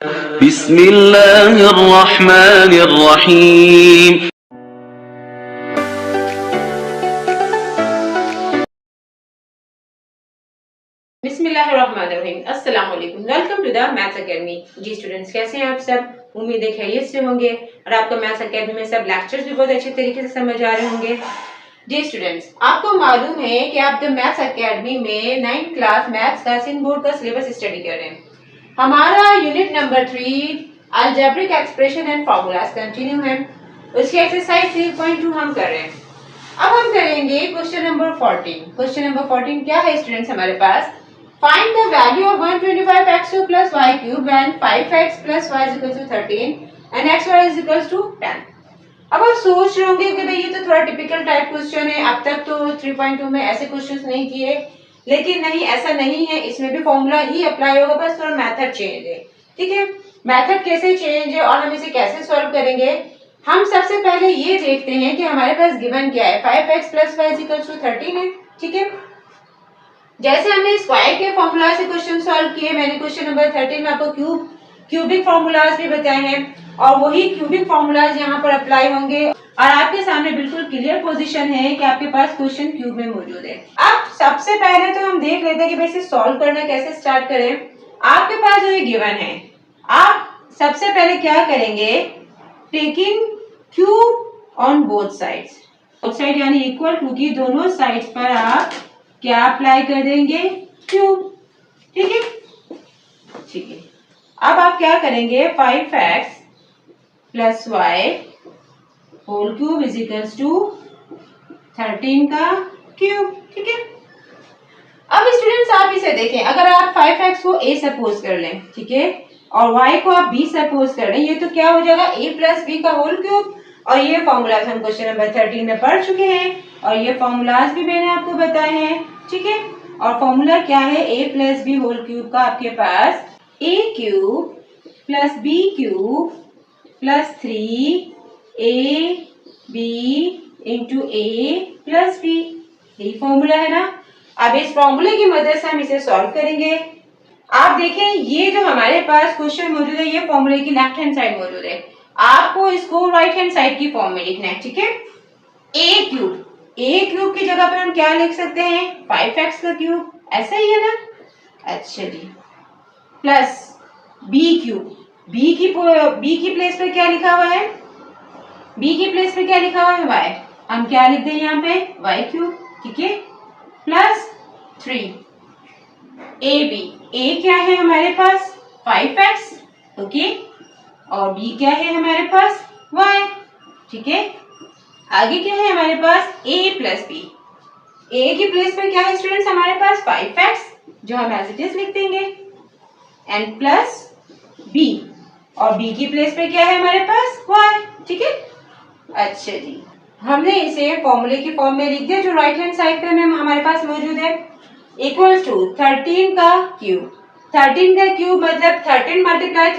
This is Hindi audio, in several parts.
बिस्मिल्लाहिर्रहमानिर्रहीम। बिस्मिल्लाहिर्रहमानिर्रहीम। अस्सलाम वालेकुम। Welcome to the maths academy. जी स्टूडेंट्स, कैसे हैं आप सब? उम्मीद है खैरियत से होंगे और आपको मैथ्स एकेडमी में सब लेक्चर्स भी बहुत अच्छे तरीके से समझ आ रहे होंगे। जी स्टूडेंट्स, आपको मालूम है कि आप द मैथ्स एकेडमी में 9th क्लास मैथ्स का सिंध बोर्ड का सिलेबस स्टडी कर रहे हैं। हमारा unit number 3 algebraic expression and formulas continue है। उसकी एक्सरसाइज 3.2 हम कर रहे हैं। अब हम करेंगे क्वेश्चन नंबर 14। क्वेश्चन नंबर 14 क्या है स्टूडेंट्स हमारे पास? Find the value of 125x cube plus y cube when 5x plus y is equal to 13 and xy is equal to 10। अब आप सोच रहे होंगे कि भाई ये तो थोड़ा टिपिकल टाइप क्वेश्चन है, अब तक तो 3.2 में ऐसे क्वेश्चंस नहीं किए। लेकिन नहीं, ऐसा नहीं है, इसमें भी फॉर्मूला ही अप्लाई होगा, बस थोड़ा मेथड चेंज है। ठीक है, मेथड कैसे चेंज है और हम इसे कैसे सॉल्व करेंगे, हम सबसे पहले ये देखते हैं कि हमारे पास गिवन क्या है। 5x plus y is equal to 13 है। ठीक है, जैसे हमने स्क्वायर के फॉर्मूला से क्वेश्चन सॉल्व किए, मैंने क्वेश्चन नंबर 13 में आपको क्यूबिक फॉर्मूलाज भी बताए हैं और वही क्यूबिक फॉर्मूलाज यहाँ पर अप्लाई होंगे और आपके सामने बिल्कुल क्लियर पोजीशन है कि आपके पास क्वेश्चन क्यूब में मौजूद है। अब सबसे पहले तो हम देख लेते हैं कि भाई इसे सॉल्व करना कैसे स्टार्ट करें। आपके पास जो ये गिवन है, आप सबसे पहले क्या करेंगे, taking cube on both sides, both side यानी इक्वल टू की दोनों साइड्स पर आप क्या अप्लाई कर देंगे, क्यूब। ठीक है, ठीक है। अब आप क्या करेंगे, 5x plus y whole cube is equals to 13 का क्यूब। ठीक है, अब स्टूडेंट्स आप इसे देखें, अगर आप 5x को a सपोज कर लें, ठीक है, और y को आप b सपोज कर लें, ये तो क्या हो जाएगा, a प्लस बी का होल क्यूब। और ये फॉर्मूलाज हम क्वेश्चन नंबर 13 में पढ़ चुके हैं और ये फॉर्मूलाज भी मैंने आपको बताए हैं। ठीक है, और फॉर्मूला क्या है, a plus b whole cube का आपके पास a cube plus b cube plus 3ab into a plus b, यही फॉर्मूला है ना। अब इस फॉर्मूले की मदद से हम इसे सॉल्व करेंगे। आप देखें, ये जो हमारे पास क्वेश्चन मौजूद है, ये फॉर्मूले की लेफ्ट हैंड साइड मौजूद है, आपको इसको राइट हैंड साइड की फॉर्म में लिखना है। ठीक है, a क्यूब की जगह पर हम क्या लिख सकते हैं, 5x का क्यूब, ऐसा ही है ना। अच्छा जी, प्लस b क्यूब, b की प्लेस पे क्या लिखा हुआ है, b की प्लेस पे क्या लिखा हुआ है, y, हम क्या लिख दें यहाँ पे, y क्यूब। ठीक है, प्लस 3ab, a क्या है हमारे पास 5x, ओके, और b क्या है हमारे पास y। ठीक है, आगे क्या है हमारे पास, a प्लस बी, a की प्लेस पे क्या है स्टूडेंट्स हमारे पास 5x, जो हम एज इट इज लिख देंगे, एंड प्लस b, और b की प्लेस पे क्या है हमारे पास y। ठीक है, अच्छा जी, हमने इसे फॉर्मूले की फॉर्म में लिख दिया जो राइट हैंड साइड पे हमारे पास मौजूद है, इक्वल्स टू 13 का क्यूब। 13 का क्यूब मतलब 13 मल्टीप्लाई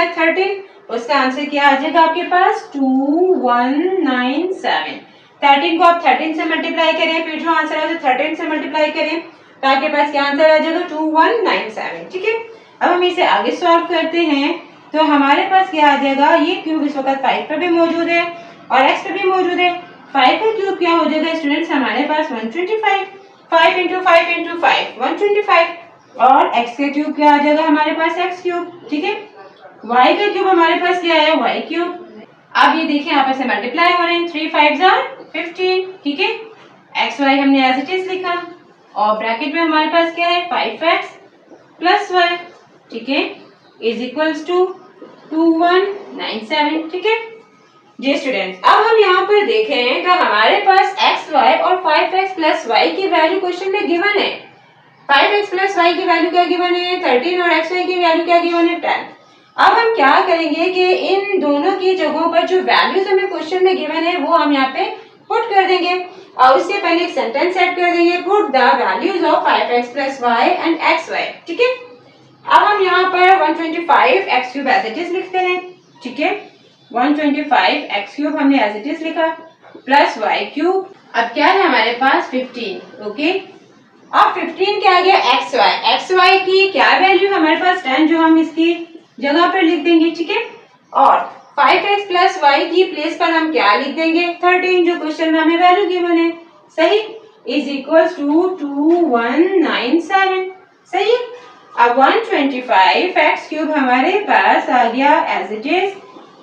13, उसका आंसर क्या आ जाएगा आपके पास, 2197। 13 को आप 13 से मल्टीप्लाई करें, फिर जो आंसर आएगा 13 से मल्टीप्लाई करें, तो आपके पास क्या आंसर आ जाएगा, 2197। ठीक है, अब हम इसे आगे सॉल्व करते हैं, तो हमारे पास क्या आ जाएगा, ये क्यूब इस वक्त 5 पर भी मौजूद है और x पे भी मौजूद है। 5 का क्यूब क्या हो जाएगा स्टूडेंट्स हमारे पास 125, 5 इंटू 5 इंटू 5 125, और x का क्यूब क्या आ जाएगा हमारे पास x क्यूब। ठीक है, y का क्यूब हमारे पास क्या है, y क्यूब। अब ये देखिए आपस में मल्टीप्लाई हो रहे हैं, 3 5 15। ठीक है, एक्स वाई हमने एज इट इज लिखा और ब्रैकेट में हमारे पास क्या है, 5x प्लस y। ठीक है, इज इक्वल्स टू 2197। ठीक है जी स्टूडेंट्स, अब हम यहाँ पर देखें तो हमारे पास एक्स वाई और 5x प्लस वाई की वैल्यू क्वेश्चन में गिवन है। 5x प्लस वाई की वैल्यू क्या गिवन है, 13, और एक्स वाई की वैल्यू क्या गिवन है, 10। अब हम क्या करेंगे कि इन दोनों की जगहों पर जो वैल्यूज हमें क्वेश्चन में गिवन है वो हम यहाँ पे पुट कर देंगे और उससे पहले एक सेंटेंस ऐड कर देंगे, put the values of 5x plus y and x y. ठीक है, अब हम यहाँ पर 125 x cube as it is लिखते हैं। ठीक है, 125 एक्स क्यूब हमने एज इट इज लिखा प्लस वाई क्यूब। अब क्या है हमारे पास 15। ओके, अब 15 क्या आ गया, एक्स वाई की क्या वैल्यू हमारे पास 10, जो हम इसकी जगह पर लिख देंगे, ठीक है। और 5x प्लस वाई की प्लेस पर हम क्या लिख देंगे, 13 जो क्वेश्चन में हमें वैल्यू गिवन है, सही, इज इक्वल टू 2197, सही। अब 125x क्यूब हमारे पास आ गया as it is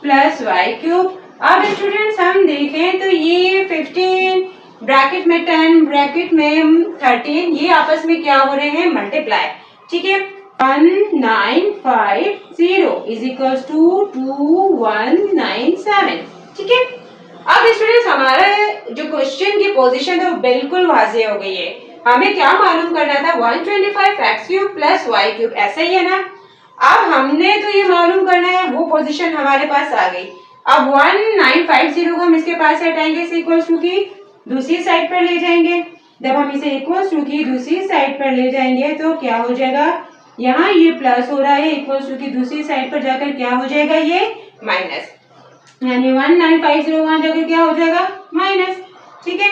plus y cube. अब स्टूडेंट्स हम देखें तो ये 15 ब्रैकेट में 10 ब्रैकेट में 13 ये आपस में क्या हो रहे हैं, मल्टीप्लाई, ठीक है। 1950 इज इक्वल टू 2197, ठीक है। अब स्टूडेंट्स हमारा जो क्वेश्चन की पोजीशन है वो बिल्कुल वाज़ेह हो गई है। हमें क्या मालूम करना था, 125x cube plus y cube, ऐसा ही है ना। अब हमने तो ये मालूम करना है, वो पोजीशन हमारे पास आ गई। अब 1950 को हम इसके पास हटाएंगे, इसे इक्वल टू की दूसरी साइड पर ले जाएंगे। जब हम इसे इक्वल टू की दूसरी साइड पर ले जाएंगे तो क्या हो जाएगा, यहाँ ये प्लस हो रहा है, इक्वल टू की दूसरी साइड पर जाकर क्या हो जाएगा, ये माइनस, यानी 1950 वहां जाकर क्या हो जाएगा, माइनस, ठीक है।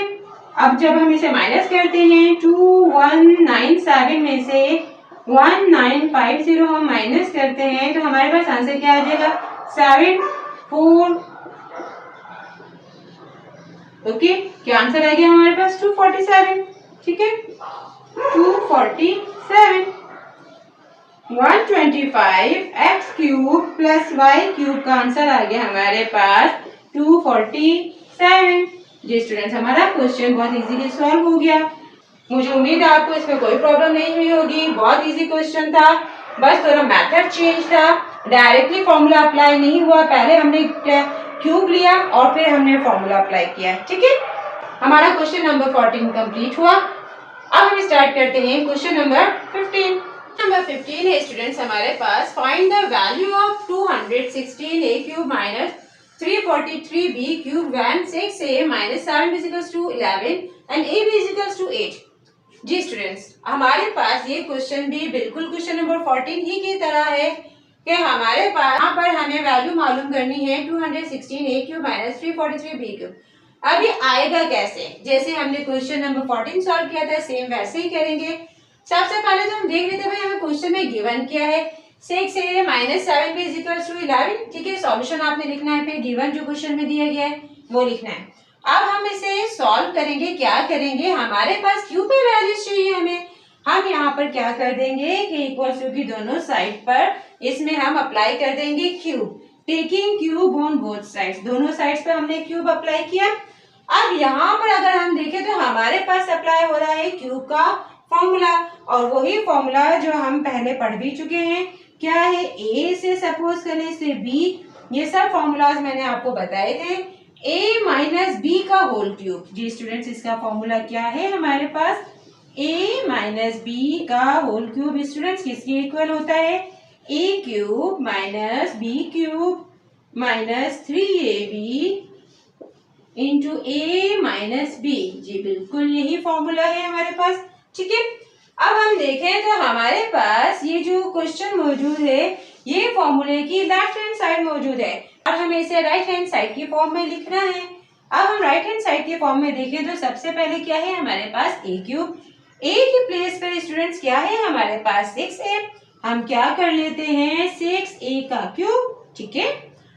अब जब हम इसे माइनस करते हैं 2197 में से 1950 हम माइनस करते हैं तो हमारे पास आंसर क्या आ जाएगा, 74, ओके। क्या आंसर आ गया हमारे पास, 247, ठीक है, 247। 125x cube plus y cube का आंसर आ गया हमारे पास 247। जी स्टूडेंट्स, हमारा क्वेश्चन बहुत इजीली सॉल्व हो गया। मुझे उम्मीद है आपको इसमें कोई प्रॉब्लम नहीं हुई होगी। बहुत इजी क्वेश्चन था, बस थोड़ा मेथड चेंज था, डायरेक्टली फॉर्मूला अप्लाई नहीं हुआ। पहले हमने क्यूब लिया और फिर हमने फॉर्मूला अप्लाई किया, ठीक है। हमारा क्वेश्चन नंबर 14 कंप्लीट हुआ। अब हम स्टार्ट करते हैं क्वेश्चन नंबर 15। नंबर 15 है स्टूडेंट्स हमारे पास, find the value of 216a cube minus 343b cube when 6a minus 7b is equals to 11 and ab is equals to 8। जी स्टूडेंट्स, हमारे पास ये क्वेश्चन भी बिल्कुल क्वेश्चन नंबर 14 ही की तरह है कि हमारे पास यहाँ पर हमें वैल्यू मालूम करनी है 216a cube minus 343b cube. अब ये आएगा कैसे, जैसे हमने क्वेश्चन नंबर 14 सॉल्व किया था सेम वैसे ही करेंगे। सबसे पहले तो हम देख लेते हैं भाई हमें क्वेश्चन में गिवन क्या है, 6a minus 7b is equals to 11, ठीक है। सॉल्यूशन आपने लिखना है, फिर गिवन जो क्वेश्चन में दिया गया है वो लिखना है। अब हम इसे सॉल्व करेंगे, क्या करेंगे, हमारे पास क्यू पे वैल्यूज चाहिए हमें। हम यहाँ पर क्या कर देंगे कि इक्वल्स टू की दोनों साइड पर इसमें हम अप्लाई कर देंगे cube, taking cube on both sides, दोनों साइड्स पर हमने क्यूब अप्लाई किया। अब यहाँ पर अगर हम देखें तो हमारे पास अप्लाई हो रहा है क्यूब का फॉर्मूला, और वही फॉर्मूला जो हम पहले पढ़ भी चुके हैं। क्या है, ए से सपोज करें से बी, ये सब फॉर्मूलाज मैंने आपको बताए थे। a माइनस बी का होल क्यूब, जी स्टूडेंट्स इसका फॉर्मूला क्या है हमारे पास, a माइनस बी का होल क्यूब स्टूडेंट्स किसके इक्वल होता है, a cube minus B cube minus 3ab into a minus B. जी बिल्कुल यही फॉर्मूला है हमारे पास, ठीक है। अब हम देखें तो हमारे पास ये जो क्वेश्चन मौजूद है ये फॉर्मूले की लेफ्ट हैंड साइड मौजूद है और हमें इसे राइट हैंड साइड की फॉर्म में लिखना है। अब हम राइट हैंड साइड के फॉर्म में देखें तो सबसे पहले क्या है हमारे पास a क्यूब, a की प्लेस पर स्टूडेंट्स क्या है हमारे पास 6a, हम क्या कर लेते हैं 6a का क्यूब, ठीक है।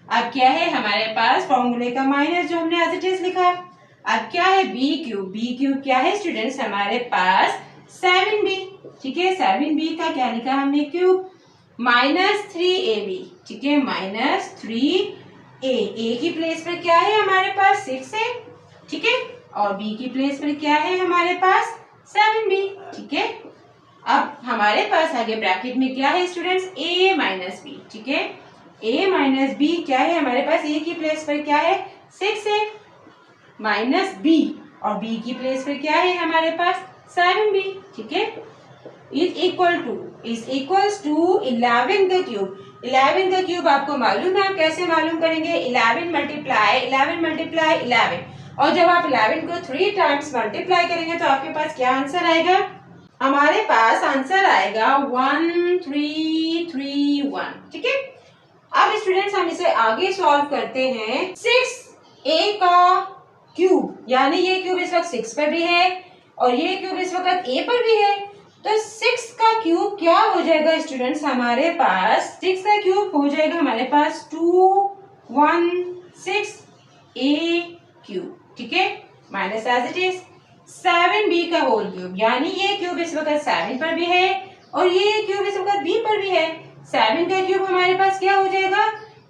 अब क्या है हमारे पास फॉर्मूले का माइनस जो हमने एज इट इज लिखा। अब क्या है b क्यूब क्या है स्टूडेंट्स हमारे पास 7b, ठीक है। 7b का क्या लिखा हमने क्यूब माइनस 3ab, ठीक है, माइनस 3a की प्लेस पर क्या है हमारे पास 6 है, ठीक है, और b की प्लेस पर क्या है हमारे पास 7b, ठीक है। अब हमारे पास आगे ब्रैकेट में क्या है स्टूडेंट्स a माइनस बी, ठीक है, a माइनस बी क्या है हमारे पास, a की प्लेस पर क्या है 6 है माइनस b, और b की प्लेस पर क्या है हमारे पास 7b, ठीक है, इज इक्वल्स टू 11 का क्यूब। 11 का क्यूब आपको मालूम है, आप कैसे मालूम करेंगे, 11 मल्टीप्लाई 11, और जब आप 11 को 3 टाइम्स मल्टीप्लाई करेंगे तो आपके पास क्या आंसर आएगा, हमारे पास आंसर आएगा 1331, ठीक है। अब स्टूडेंट्स हम इसे आगे सॉल्व करते हैं। 6a का क्यूब, यानी ये क्यूब इस वक्त 6 पर भी है और ये क्यूब इस वक्त a पर भी है, तो 6 का क्यूब क्या हो जाएगा स्टूडेंट्स हमारे पास? 6 का क्यूब हो जाएगा हमारे पास 216 ए क्यूब, ठीक है, minus as it is 7b का होल क्यूब, यानी ये क्यूब इस वक्त 7 पर भी है और ये क्यूब इस वक्त b पर भी है। 7 का क्यूब हमारे पास क्या हो जाएगा?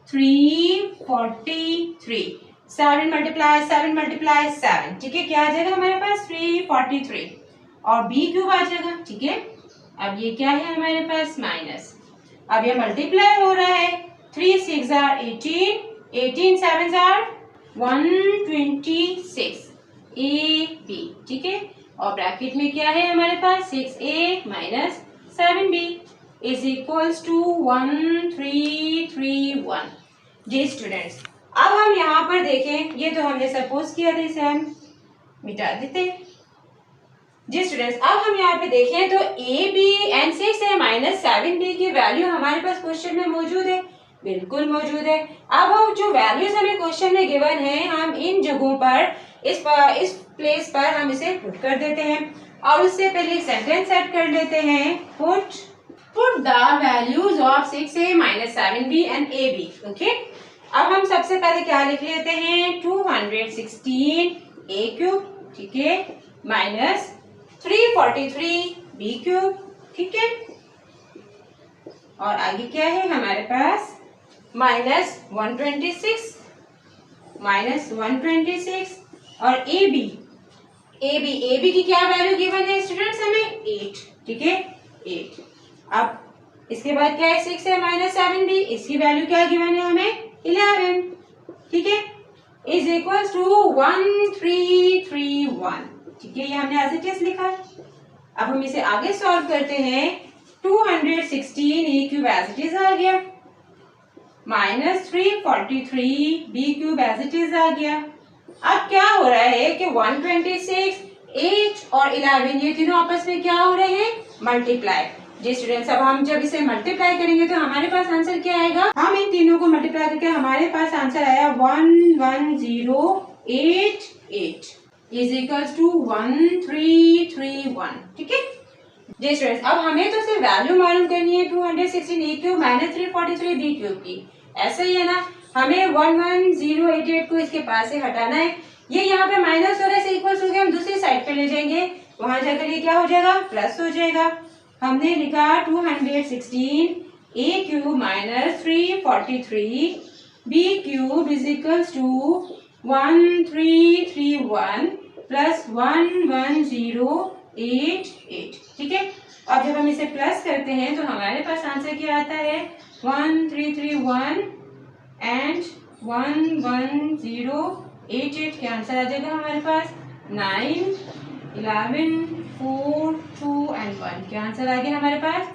343। 7 मल्टीप्लाई 7, ठीक है, क्या आ जाएगा हमारे पास? 343 और b क्यूब आ जाएगा, ठीक है। अब ये क्या है हमारे पास? माइनस, अब ये मल्टीप्लाई हो रहा है, 3 6 आर 18, 18 7 आर 126 ए बी, ठीक है, और ब्रैकेट में क्या है हमारे पास? 6a minus 7b is equals to 1331। जी स्टूडेंट्स, अब हम यहाँ पर देखें, ये तो हमने सपोज किया था, इसे हम मिटा देते हैं। जी स्टूडेंट्स, अब हम यहाँ पे देखें तो A B and 6a minus 7b की वैल्यू हमारे पास क्वेश्चन में मौजूद है, बिल्कुल मौजूद है। अब हम जो वैल्यूज हमें क्वेश्चन में गिवन है, हम इन जगहों पर इस प्लेस पर हम इसे पुट कर देते हैं और उससे पहले एक सेंटेंस सेट कर लेते हैं, put the values of 6a minus 7b and ab, okay. अब हम सबसे पहले क्या लिख लेते हैं? 216 a क्यूब, ठीक है, माइनस 343 b क्यूब, ठीक है, और आगे क्या है हमारे पास? माइनस 126 और ए बी की क्या वैल्यू गिवन है स्टूडेंट्स? हमें 8, ठीक है, 8। अब इसके बाद क्या है? 6 है माइनस 7b, इसकी वैल्यू क्या गिवन है हमें? 11, ठीक है, इज इक्वल्स टू 1331, ठीक है, ये हमने एज इट इज लिखा। अब हम इसे आगे सॉल्व करते हैं, 216 A cube as it is आ गया, minus 343 B cube as it is आ गया। अब क्या हो रहा है कि 126, 8 और 11 ये तीनों आपस में क्या हो रहे हैं? मल्टीप्लाई। जी स्टूडेंट्स, अब हम जब इसे मल्टीप्लाई करेंगे तो हमारे पास आंसर क्या आएगा? हम इन तीनों को मल्टीप्लाई करके हमारे पास आंसर आया 11088 इज इक्वल्स टू 1331, ठीक है। जी स्टूडेंट्स, अब हमें तो सिर्फ वैल्यू मालूम करनी है 216 A cube minus 343 B cube की, ऐसा ही है ना। हमें 11088 को इसके पास से हटाना है, ये यहाँ पे माइनस हो रहा है, इसे इक्वल्स हो गया, हम दूसरी साइड पे ले जाएंगे, वहां जाकर ये क्या हो जाएगा? प्लस हो जाएगा। हमने लिखा 216 A cube minus 343 B cube is equals to 1331 plus 11088, ठीक है। अब जब हम इसे प्लस करते हैं तो हमारे पास आंसर क्या आता है? 1331 एंड 11088 क्या आंसर आ जाएगा हमारे पास? 9 11 4 2 एंड 1 क्या आंसर आ गया हमारे पास?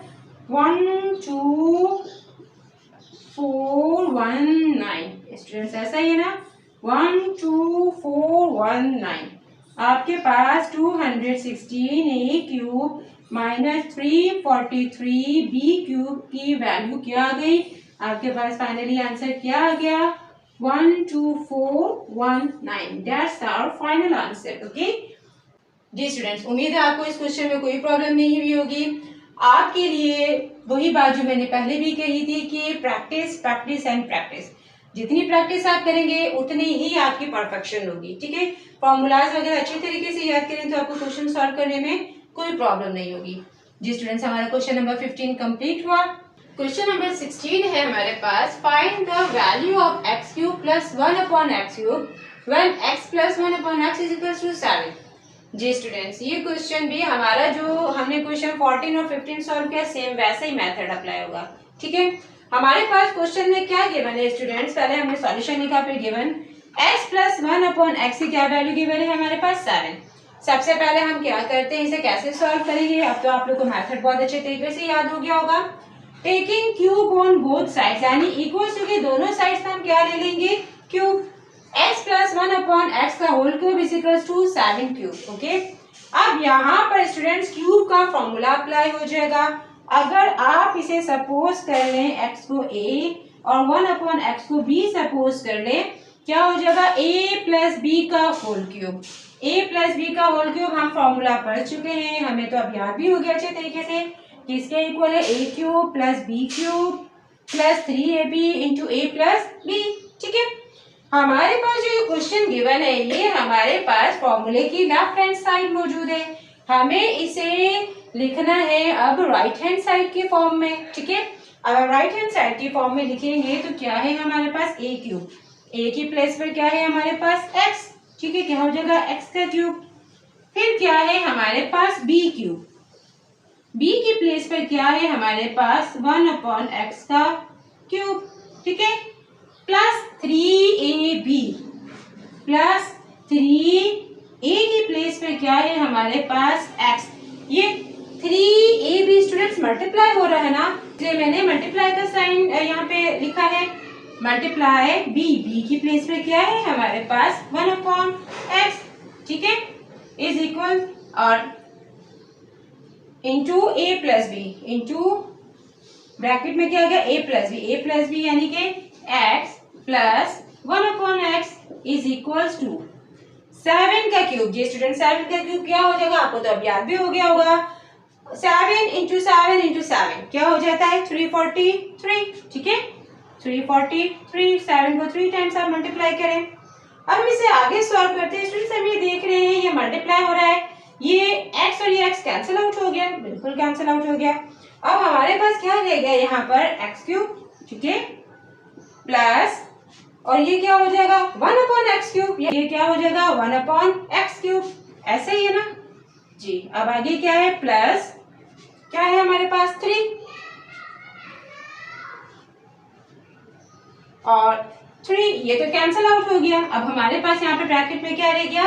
12419। स्टूडेंट्स, ऐसा ही है ना, 12419। आपके पास 216 A cube minus 343 B cube की वैल्यू क्या आ गई? आपके पास फाइनली आंसर क्या आ गया? 12419। That's our final answer, okay. जी स्टूडेंट्स, उम्मीद है आपको इस क्वेश्चन में कोई प्रॉब्लम नहीं हुई होगी। आपके लिए वही बात जो मैंने पहले भी कही थी कि प्रैक्टिस प्रैक्टिस एंड प्रैक्टिस, जितनी प्रैक्टिस आप करेंगे उतनी ही आपकी परफेक्शन होगी, ठीक है। फॉर्मूलाज वगैरह अच्छे तरीके से याद करें तो आपको क्वेश्चन सॉल्व करने में कोई प्रॉब्लम नहीं होगी। जी स्टूडेंट्स, हमारा क्वेश्चन नंबर 15 कंप्लीट हुआ। क्वेश्चन नंबर 16 है हमारे पास, find the value of X cube plus 1 upon X cube when X plus 1 upon X is equal to 7। जी स्टूडेंट्स, ये क्वेश्चन भी हमारा जो हमने क्वेश्चन 14 और 15 सॉल्व किया सेम वैसा ही मेथड अप्लाई होगा, ठीक है। हमारे पास क्वेश्चन में क्या गिवन है स्टूडेंट्स? पहले हमने सॉल्यूशन लिखा, फिर given x plus 1 upon x की क्या वैल्यू गिवन है हमारे पास? 7। सबसे पहले हम क्या करते हैं, इसे कैसे सॉल्व करेंगे? अब तो आप लोग को मेथड बहुत अच्छे तरीके से याद हो गया होगा। Taking cube on both sides, यानी इक्वल टू के दोनों साइड्स पे हम क्या ले लेंगे? Cube. x plus 1 upon X का whole cube is equal to 7 cube, okay. अब यहाँ पर स्टूडेंट्स क्यूब का फॉर्मूला अप्लाई हो जाएगा। अगर आप इसे सपोज कर लें x को a और 1 अपॉन एक्स को b सपोज कर लें, क्या हो जाएगा? a प्लस b का whole cube. a plus b का होल क्यूब हम फॉर्मूला पढ़ चुके हैं, हमें तो अब याद भी हो गया अच्छे तरीके से कि इसके इक्वल है a cube plus b cube plus 3ab into a plus b. ठीक है, हमारे पास जो क्वेश्चन गिवन है ये हमारे पास फॉर्मूले की लेफ्ट हैंड साइड मौजूद है, हमें इसे लिखना है अब राइट हैंड साइड के फॉर्म में। ठीक है, अब हम राइट हैंड साइड के फॉर्म में लिखेंगे तो क्या है हमारे पास a क्यूब, a की प्लेस पर क्या है हमारे पास x। ठीक है, क्या हो जाएगा x का क्यूब। फिर क्या है हमारे पास b क्यूब, b की प्लेस पर क्या है हमारे पास 1/x का क्यूब। ठीक है, प्लस 3ab प्लस 3a की प्लेस पे क्या है हमारे पास x। ये 3ab स्टूडेंट्स मल्टीप्लाई हो रहा है ना, इसलिए मैंने मल्टीप्लाई का साइन यहाँ पे लिखा है। मल्टीप्लाई b की प्लेस पे क्या है हमारे पास 1/x। ठीक है, इज इक्वल और into a plus b into bracket में क्या आ गया a प्लस बी यानी कि x plus 1/x is equals to 7 का क्यूब। जी स्टूडेंट 7 का क्यूब क्या हो जाएगा, आपको तो अब याद भी हो गया होगा, 7 इंटू 7 क्या हो जाता है 343। ठीक है, 343, 7 को 3 टाइम्स आप मल्टीप्लाई करें। अब हम इसे आगे सॉल्व करते हैं। स्टूडेंट्स हम ये देख रहे हैं ये मल्टीप्लाई हो रहा है, ये x और ये x कैंसिल आउट हो गया, बिल्कुल कैंसिल आउट हो गया। अब हमारे पास क्या रह गया यहाँ पर x क्यूब। ठीक है, प्लस और ये क्या हो जाएगा 1/x क्यूब, ये क्या हो जाएगा 1/x क्यूब, ऐसे ही है ना जी। अब आगे क्या है प्लस क्या है हमारे पास 3 और 3 ये तो कैंसिल आउट हो गया। अब हमारे पास यहाँ पे ब्रैकेट में क्या रह गया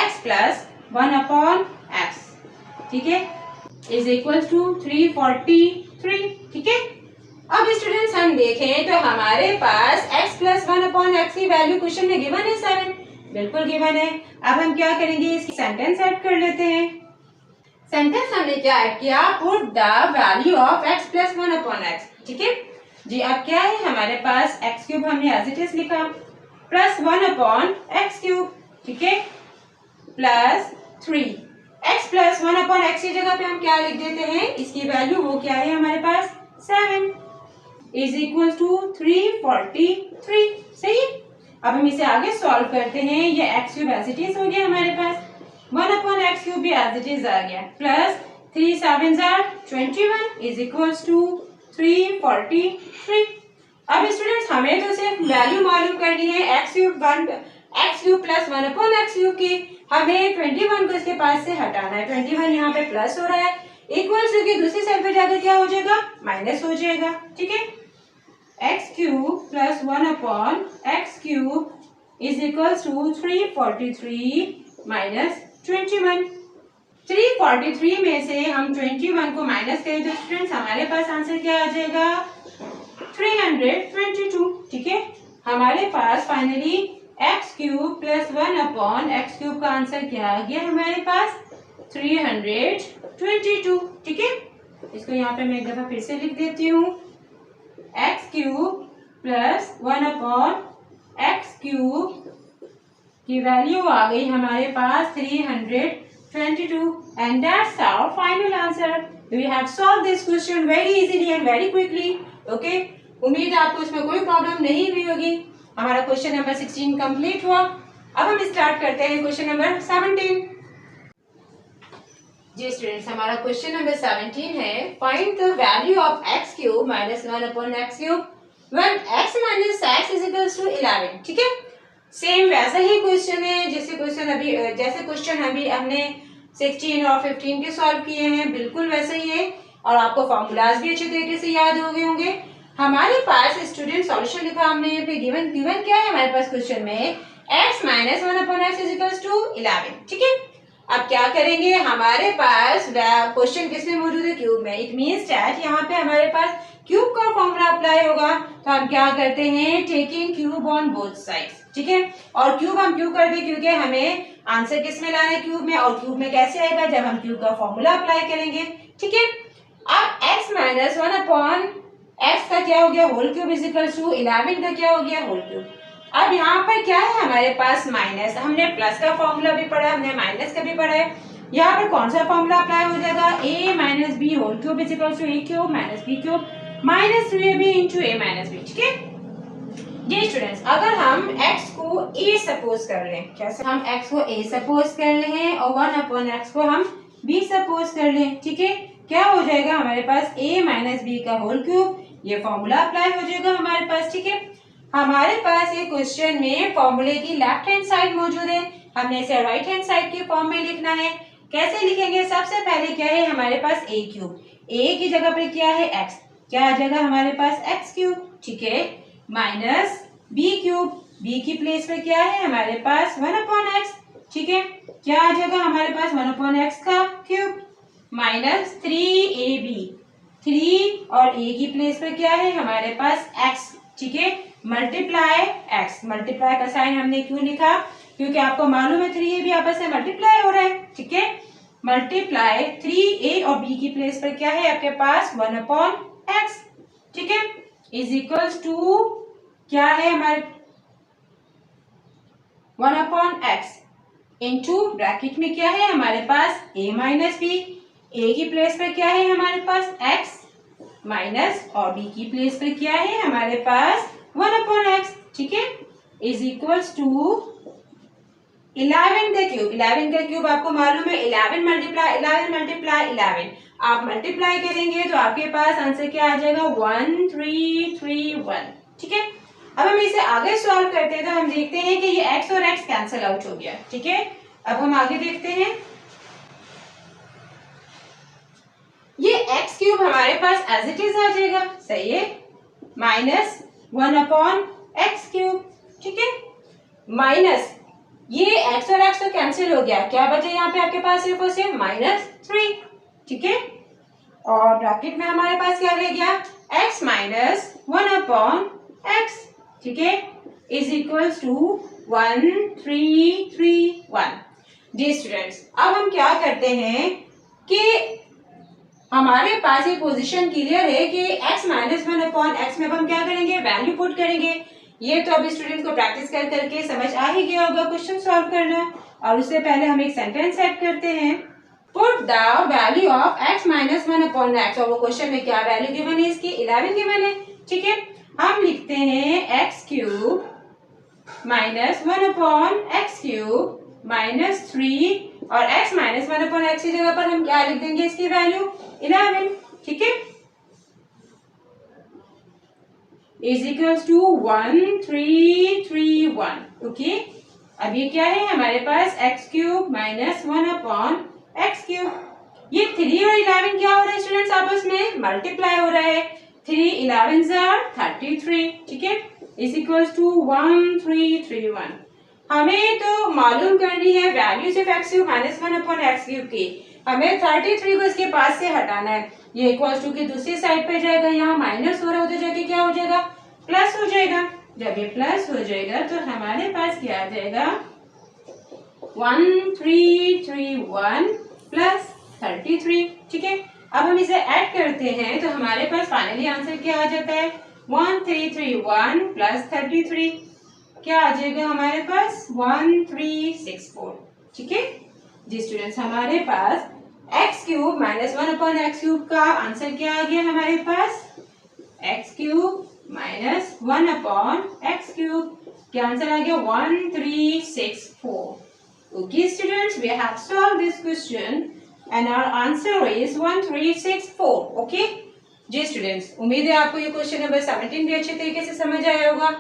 x प्लस 1/x। ठीक है, इज इक्वल टू 343। ठीक है, अब स्टूडेंट्स हम देखें तो हमारे पास x प्लस 1/x की वैल्यू क्वेश्चन में गिवन है 7, बिल्कुल गिवन है। अब हम क्या करेंगे इसकी सेंटेंस ऐड कर लेते हैं। सेंटेंस हमने क्या ऐड किया, put the value of x plus 1/x। ठीक है जी, अब क्या है हमारे पास x क्यूब हमने एज इट इज लिखा प्लस 1/x क्यूब। ठीक है, प्लस 3x प्लस 1/x की जगह पे हम क्या लिख देते हैं, इसकी वैल्यू वो क्या है हमारे पास 7 इज इक्वल टू 343। सही है, अब हम इसे आगे सॉल्व करते हैं। ये x cube as it is हो गया हमारे पास, 1/x क्यूब भी एज इट इज आ गया, प्लस 3 7 21 इज इक्वल टू 343। अब स्टूडेंट्स हमें तो सिर्फ वैल्यू मालूम करनी है x cube plus 1/x cube की, हमें 21 को इसके पास से हटाना है। 21 यहाँ पे प्लस हो रहा है, इक्वल्स टू की दूसरी साइड पे जाकर क्या हो जाएगा माइनस हो जाएगा। ठीक है, x cube plus 1/x cube is equals to 343 minus 21। 343 में से हम 21 को माइनस करें तो स्टूडेंट्स हमारे पास आंसर क्या आ जाएगा 322। ठीक है, हमारे पास finally x cube plus 1/x cube का आंसर क्या आ गया हमारे पास 322। ठीक है, इसको यहाँ पे मैं एक दफा फिर से लिख देती हूँ, x cube plus 1/x cube की वैल्यू आ गई हमारे पास 322 and that's our final answer. We have solved this question very easily and very quickly. Okay, उम्मीद है आपको इसमें कोई प्रॉब्लम नहीं हुई होगी। हमारा क्वेश्चन नंबर 16 कंप्लीट हुआ। अब हम स्टार्ट करते हैं क्वेश्चन नंबर 17। जी स्टूडेंट्स, हमारा क्वेश्चन नंबर 17 है find the value of x cube minus 1/x cube when x minus x is equals to 11। ठीक है, सेम वैसा ही क्वेश्चन है जैसे क्वेश्चन अभी हमने 16 और 15 के सॉल्व किए हैं, बिल्कुल वैसा ही है और आपको फॉर्मूलाज भी अच्छे तरीके से याद हो गए होंगे। हमारे पास स्टूडेंट सॉल्यूशन लिखा हमने यहाँ पे, गिवन क्या है हमारे पास क्वेश्चन में x minus 1/x is equals to 11। ठीक है, अब क्या करेंगे, हमारे पास क्वेश्चन किसमें मौजूद है क्यूब में, इट मींस दैट यहाँ पे हमारे पास क्यूब का फॉर्मूला अप्लाई होगा। तो हम क्या करते हैं, taking cube on both sides. ठीक है, और क्यूब हम क्यों करते हैं, क्योंकि हमें आंसर किस में लाना है क्यूब में, और क्यूब में कैसे आएगा जब हम क्यूब का फॉर्मूला अप्लाई करेंगे। ठीक है, अब x माइनस 1/x का क्या हो गया whole cube is equal to 11 का क्या हो गया होल क्यूब। अब यहाँ पर क्या है हमारे पास माइनस, हमने प्लस का फॉर्मूला भी पढ़ा, हमने माइनस का भी पढ़ा है। यहाँ पर कौन सा फॉर्मूला अप्लाई हो जाएगा, a minus b whole cube is equal to a cube minus b cube minus 3ab into a minus b। ठीक है जी स्टूडेंट्स, अगर हम x को a सपोज कर लें, कैसे हम x को a सपोज कर लें और 1 अपॉन x को हम b सपोज कर लें, ठीक है, क्या हो जाएगा हमारे पास a माइनस b का होल क्यूब, ये फॉर्मूला अप्लाई हो जाएगा हमारे पास। ठीक है, हमारे पास ये क्वेश्चन में फॉर्मूले की लेफ्ट हैंड साइड मौजूद है, हमने इसे राइट हैंड साइड के फॉर्म में लिखना है। कैसे लिखेंगे, सबसे पहले क्या है हमारे पास a क्यूब, a की जगह पर क्या है x, क्या आ जाएगा हमारे पास x क्यूब, ठीक है, माइनस b क्यूब, b की प्लेस पे क्या है हमारे पास 1 अपॉन x, ठीक है, क्या आ जाएगा हमारे पास 1 अपॉन x का क्यूब माइनस 3ab, 3 और a की प्लेस पे क्या है हमारे पास x, ठीक है, मल्टीप्लाई x, मल्टीप्लाई का साइन हमने क्यों लिखा, क्योंकि आपको मालूम है 3ab आपस में मल्टीप्लाई हो रहा है, ठीक है, मल्टीप्लाई 3a और b की प्लेस पर क्या है आपके पास 1 अपॉन x, ठीक है, इज इक्वल्स टू क्या है हमारे 1 अपॉन x इंटू ब्रैकेट में क्या है हमारे पास a माइनस b, a की प्लेस पर क्या है हमारे पास x माइनस और b की प्लेस पर क्या है हमारे पास 1 अपॉन x, ठीक है, इज इक्वल्स टू 11 का क्यूब, 11 का क्यूब आपको मालूम है 11 मल्टीप्लाई 11, आप मल्टीप्लाई करेंगे तो आपके पास आंसर क्या आ जाएगा 1331, ठीक है। अब हम इसे आगे सॉल्व करते हैं तो हम देखते हैं कि ये x और x कैंसिल आउट हो गया, ठीक है। अब हम आगे देखते हैं, ये x क्यूब हमारे पास एज इट इज आ जाएगा, सही है, माइनस 1 अपॉन x क्यूब, ठीक है, माइनस ये x और x तो कैंसिल हो गया, क्या बचे यहाँ पे आपके पास सिर्फ और सिर्फ -3, ठीक है, और ब्रैकेट में हमारे पास क्या रह गया x माइनस 1 अपॉन x, ठीक है, इज इक्वल्स टू 1331। जी स्टूडेंट्स, अब हम क्या करते हैं कि हमारे पास ये पोजीशन क्लियर है कि x माइनस 1 अपॉन x में अब हम क्या करेंगे, वैल्यू पुट करेंगे। ये तो अभी स्टूडेंट्स को प्रैक्टिस कर करके समझ आ ही गया होगा क्वेश्चन सॉल्व करना, और उससे पहले हम एक सेंटेंस सेट करते हैं, put the value of x minus 1 upon x, और वो क्वेश्चन में क्या वैल्यू गिवन है इसकी 11 गिवन है, ठीक है। हम लिखते हैं x cube minus 1 upon x cube minus 3 और x माइनस 1 अपॉन x की जगह पर हम क्या लिख देंगे इसकी वैल्यू 11, ठीक है, इज इक्वल्स टू 1331, ओके। अब ये क्या है हमारे पास x cube minus 1 upon x cube, ये 3 और 11 क्या हो रहा है स्टूडेंट्स आपस में मल्टीप्लाई हो रहा है, 3 11s are 33, ठीक है, इज इक्वल्स टू 1331। हमें तो मालूम करनी है वैल्यू सिर्फ x cube minus 1 upon x cube की, हमें 33 को इसके पास से हटाना है, ये इक्वल्स टू की दूसरी साइड पे जाएगा, यहाँ माइनस हो रहा है, उधर जाके क्या हो जाएगा प्लस हो जाएगा, जब ये प्लस हो जाएगा तो हमारे पास क्या आ जाएगा 1331 प्लस 33, ठीक है। अब हम इसे ऐड करते हैं तो हमारे पास फाइनली आंसर क्या आ जाता है 1331 प्लस 33, क्या आ जाएगा हमारे पास 1364, ठीक है। जी स्टूडेंट्स, हमारे पास x cube minus 1 upon x cube का आंसर क्या आ गया हमारे पास x cube minus 1 upon x cube, क्या आंसर आ गया 1364। Okay students, we have solved this question and our answer is 1364, okay? जी स्टूडेंट्स, उम्मीद है आपको ये क्वेश्चन नंबर 17 भी अच्छे तरीके से समझ आया होगा।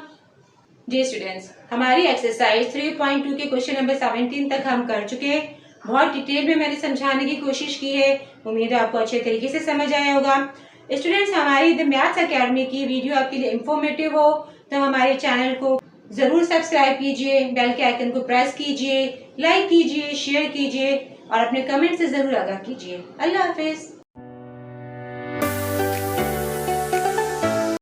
जी स्टूडेंट्स, हमारी एक्सरसाइज 3.2 के क्वेश्चन नंबर 17 तक हम कर चुके हैं, बहुत डिटेल में मैंने समझाने की कोशिश की है, उम्मीद है आपको अच्छे तरीके से समझ आया होगा। स्टूडेंट्स, हमारी द मैथ्स अकेडमी की वीडियो आपके लिए इंफॉर्मेटिव हो तो हमारे चैनल को जरूर सब्सक्राइब कीजिए, बेल के आइकन को प्रेस कीजिए, लाइक कीजिए, शेयर कीजिए और अपने कमेंट से जरूर आगाह कीजिए। अल्लाह हाफिज।